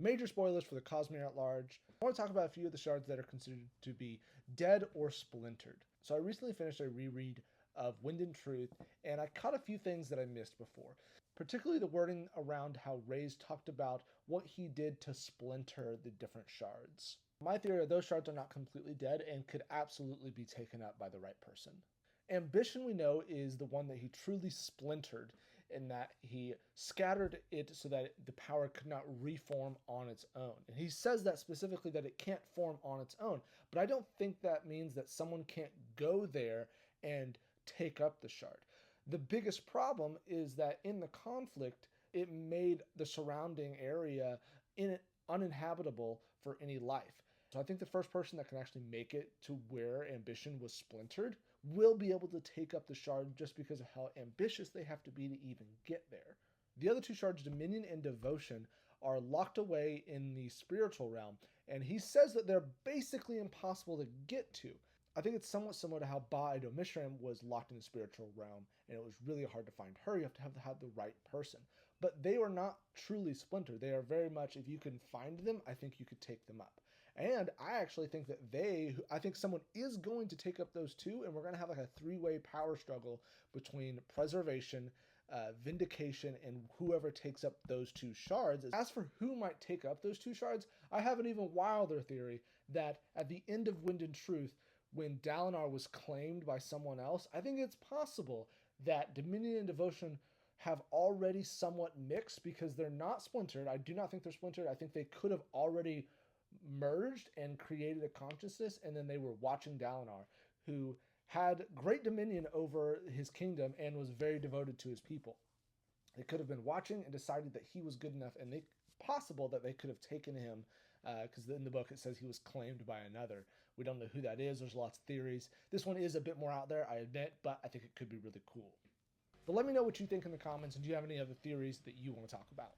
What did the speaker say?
Major spoilers for the Cosmere at large. I want to talk about a few of the shards that are considered to be dead or splintered. So I recently finished a reread of Wind and Truth, and I caught a few things that I missed before. Particularly the wording around how Ray's talked about what he did to splinter the different shards. My theory are those shards are not completely dead and could absolutely be taken up by the right person. Ambition, we know, is the one that he truly splintered in that he scattered it so that the power could not reform on its own. And he says that specifically that it can't form on its own. But I don't think that means that someone can't go there and take up the shard. The biggest problem is that in the conflict, it made the surrounding area uninhabitable for any life. So I think the first person that can actually make it to where ambition was splintered will be able to take up the shard just because of how ambitious they have to be to even get there. The other two shards, Dominion and Devotion, are locked away in the spiritual realm, and he says that they're basically impossible to get to. I think it's somewhat similar to how Ba Mishram was locked in the spiritual realm, and it was really hard to find her. You have to have the right person. But they are not truly splintered. They are very much, if you can find them, I think you could take them up. And I actually think that I think someone is going to take up those two, and we're going to have like a three-way power struggle between preservation, vindication, and whoever takes up those two shards. As for who might take up those two shards, I have an even wilder theory that at the end of Wind and Truth, when Dalinar was claimed by someone else, I think it's possible that Dominion and Devotion have already somewhat mixed because they're not splintered. I do not think they're splintered. I think they could have already merged and created a consciousness, and then they were watching Dalinar, who had great dominion over his kingdom and was very devoted to his people. They could have been watching and decided that he was good enough, and possible that they could have taken him, because in the book it says he was claimed by another. We don't know who that is. There's lots of theories. This one is a bit more out there, I admit, but I think it could be really cool. But let me know what you think in the comments, and do you have any other theories that you want to talk about?